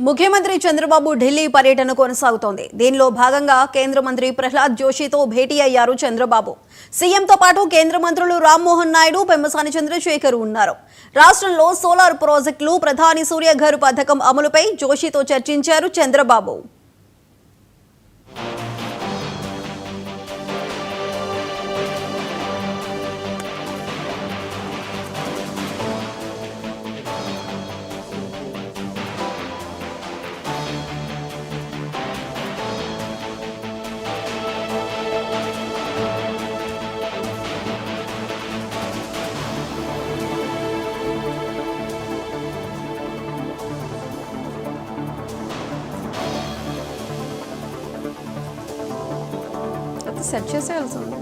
ముఖ్యమంత్రి చంద్రబాబు ఢిల్లీ పర్యటన కొనసాగుతోంది. దీనిలో భాగంగా కేంద్ర మంత్రి ప్రహ్లాద్ జోషితో భేటీ అయ్యారు చంద్రబాబు. సీఎంతో పాటు కేంద్ర మంత్రులు రామ్మోహన్ నాయుడు, పెమ్మసాని చంద్రశేఖర్ ఉన్నారు. రాష్ట్రంలో సోలార్ ప్రాజెక్టులు, ప్రధాని సూర్యఘర్ పథకం అమలుపై జోషితో చర్చించారు చంద్రబాబు. సెట్ చేసేయాల్సి ఉంది.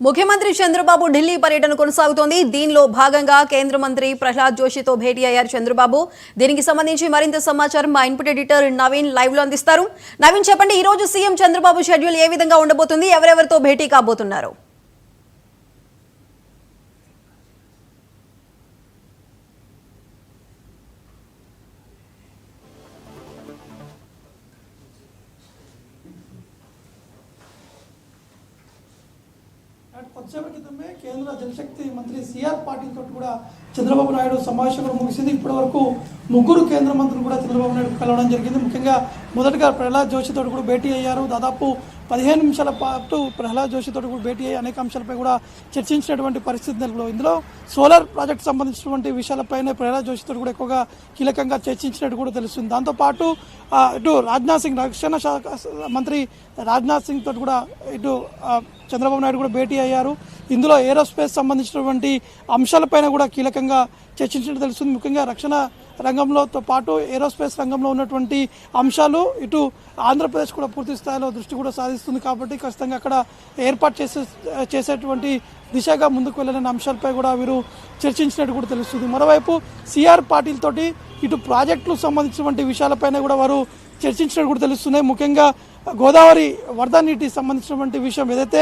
ముఖ్యమంత్రి చంద్రబాబు ఢిల్లీ పర్యటన కొనసాగుతోంది. దీనిలో భాగంగా కేంద్ర మంత్రి ప్రహ్లాద్ జోషితో భేటీ అయ్యారు చంద్రబాబు. దీనికి సంబంధించి మరింత సమాచారం మా ఇన్పుట్ ఎడిటర్ నవీన్ లైవ్ లో అందిస్తారు. నవీన్, చెప్పండి, ఈ రోజు సీఎం చంద్రబాబు షెడ్యూల్ ఏ విధంగా ఉండబోతుంది? ఎవరెవరితో భేటీ కాబోతున్నారు? కొద్దిసేపటి క్రితమే కేంద్ర జలశక్తి మంత్రి సిఆర్ పాటిల్ తోటి కూడా చంద్రబాబు నాయుడు సమావేశం కూడా ముగిసింది. ఇప్పటి వరకు ముగ్గురు కేంద్ర మంత్రులు కూడా చంద్రబాబు నాయుడు కలవడం జరిగింది. ముఖ్యంగా మొదటగా ప్రహ్లాద్ జోషి తోటి కూడా భేటీ అయ్యారు. దాదాపు 15 నిమిషాల పాటు ప్రహ్లాద్ జోషి తోటి కూడా భేటీ అయ్యి అనేక అంశాలపై కూడా చర్చించినటువంటి పరిస్థితి నెలలో. ఇందులో సోలార్ ప్రాజెక్ట్ సంబంధించినటువంటి విషయాలపైనే ప్రహ్లాద్ జోషి తోటి కూడా ఎక్కువగా కీలకంగా చర్చించినట్టు కూడా తెలుస్తుంది. దాంతోపాటు ఇటు రాజ్నాథ్ సింగ్, రక్షణ శాఖ మంత్రి రాజ్నాథ్ సింగ్ తోటి కూడా ఇటు చంద్రబాబు నాయుడు కూడా భేటీ అయ్యారు. ఇందులో ఏరోస్పేస్ సంబంధించినటువంటి అంశాలపైన కూడా కీలకంగా చర్చించినట్టు తెలుస్తుంది. ముఖ్యంగా రక్షణ రంగంలోతో పాటు ఏరోస్పేస్ రంగంలో ఉన్నటువంటి అంశాలు ఇటు ఆంధ్రప్రదేశ్ కూడా పూర్తి స్థాయిలో దృష్టి కూడా సాధిస్తుంది. కాబట్టి ఖచ్చితంగా అక్కడ ఏర్పాటు చేసేటువంటి దిశగా ముందుకు వెళ్ళిన అంశాలపై కూడా వీరు చర్చించినట్టు కూడా తెలుస్తుంది. మరోవైపు సిఆర్ పాటిల్ తోటి ఇటు ప్రాజెక్టులకు సంబంధించినటువంటి విషయాలపైన కూడా వారు చర్చించినట్టు కూడా తెలుస్తున్నాయి. ముఖ్యంగా గోదావరి వరద నీటి సంబంధించినటువంటి విషయం ఏదైతే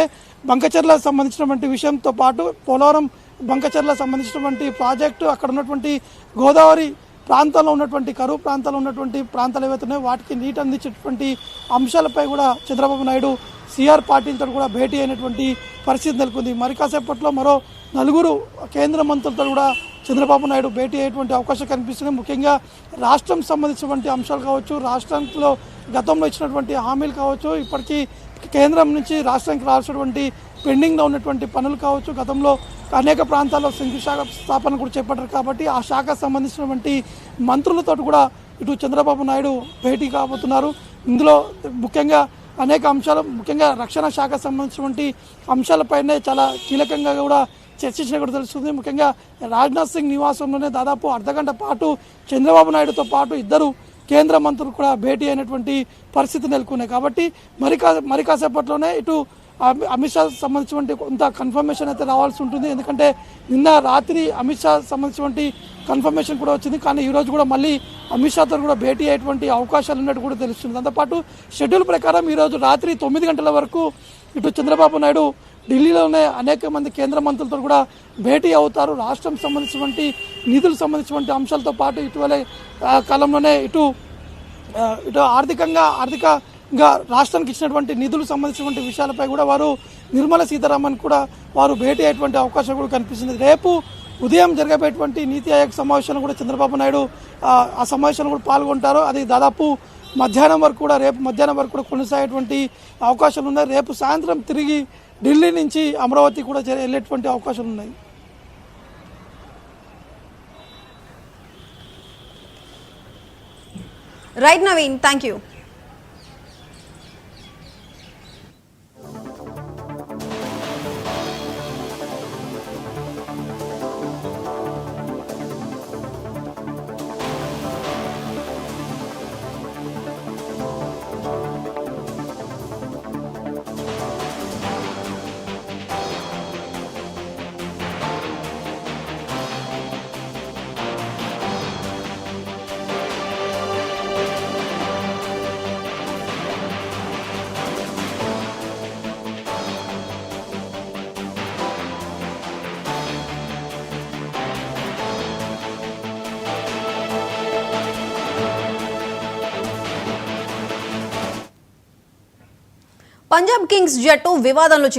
బంకచర్ల సంబంధించినటువంటి విషయంతో పాటు పోలవరం బంకచర్ల సంబంధించినటువంటి ప్రాజెక్టు, అక్కడ ఉన్నటువంటి గోదావరి ప్రాంతంలో ఉన్నటువంటి కరువు ప్రాంతాల్లో ఉన్నటువంటి ప్రాంతాలు ఏవైతే ఉన్నాయో వాటికి నీటి అందించేటువంటి అంశాలపై కూడా చంద్రబాబు నాయుడు సిఆర్ పాటిల్తో కూడా భేటీ అయినటువంటి పరిస్థితి నెలకొంది. మరి కాసేపట్లో మరో 4 కేంద్ర మంత్రులతో కూడా చంద్రబాబు నాయుడు భేటీ అయ్యేటువంటి అవకాశం కనిపిస్తుంది. ముఖ్యంగా రాష్ట్రం సంబంధించినటువంటి అంశాలు కావచ్చు, రాష్ట్రంలో గతంలో ఇచ్చినటువంటి హామీలు కావచ్చు, ఇప్పటికీ కేంద్రం నుంచి రాష్ట్రానికి రావాల్సినటువంటి పెండింగ్లో ఉన్నటువంటి పనులు కావచ్చు, గతంలో అనేక ప్రాంతాల్లో శంకుస్థాపన కూడా చేపట్టారు. కాబట్టి ఆ శాఖకు సంబంధించినటువంటి మంత్రులతో కూడా ఇటు చంద్రబాబు నాయుడు భేటీ కాబోతున్నారు. ఇందులో ముఖ్యంగా అనేక అంశాలు, ముఖ్యంగా రక్షణ శాఖకు సంబంధించినటువంటి అంశాలపైనే చాలా కీలకంగా కూడా చర్చించినట్టు కూడా తెలుస్తుంది. ముఖ్యంగా రాజ్నాథ్ సింగ్ నివాసంలోనే దాదాపు అర్ధగంట పాటు చంద్రబాబు నాయుడుతో పాటు ఇద్దరు కేంద్ర మంత్రులు కూడా భేటీ అయినటువంటి పరిస్థితి నెలకొన్నాయి. కాబట్టి మరి కాసేపట్లోనే ఇటు అమిత్ షా సంబంధించినటువంటి కొంత కన్ఫర్మేషన్ అయితే రావాల్సి ఉంటుంది. ఎందుకంటే నిన్న రాత్రి అమిత్ షా సంబంధించినటువంటి కన్ఫర్మేషన్ కూడా వచ్చింది. కానీ ఈరోజు కూడా మళ్ళీ అమిత్ షాతో కూడా భేటీ అయ్యేటువంటి అవకాశాలు ఉన్నట్టు కూడా తెలుస్తుంది. దాంతోపాటు షెడ్యూల్ ప్రకారం ఈరోజు రాత్రి 9 గంటల వరకు ఇటు చంద్రబాబు నాయుడు ఢిల్లీలోనే అనేక మంది కేంద్ర మంత్రులతో కూడా భేటీ అవుతారు. రాష్ట్రం సంబంధించినటువంటి నిధులకు సంబంధించినటువంటి అంశాలతో పాటు ఇటీవలే కాలంలోనే ఇటు ఆర్థికంగా రాష్ట్రానికి ఇచ్చినటువంటి నిధులకు సంబంధించినటువంటి విషయాలపై కూడా వారు నిర్మలా సీతారామన్ కూడా వారు భేటీ అయ్యేటువంటి అవకాశం కూడా కనిపిస్తుంది. రేపు ఉదయం జరగబోయేటువంటి నీతి ఆయోగ్ సమావేశంలో కూడా చంద్రబాబు నాయుడు ఆ సమావేశంలో కూడా పాల్గొంటారు. అది దాదాపు మధ్యాహ్నం వరకు కూడా కొనసాగేటువంటి అవకాశాలు ఉన్నాయి. రేపు సాయంత్రం తిరిగి ఢిల్లీ నుంచి అమరావతి కూడా వెళ్ళేటువంటి అవకాశాలు ఉన్నాయి. Right Naveen, thank you. Punjab Kings జట్టు వివాదంలో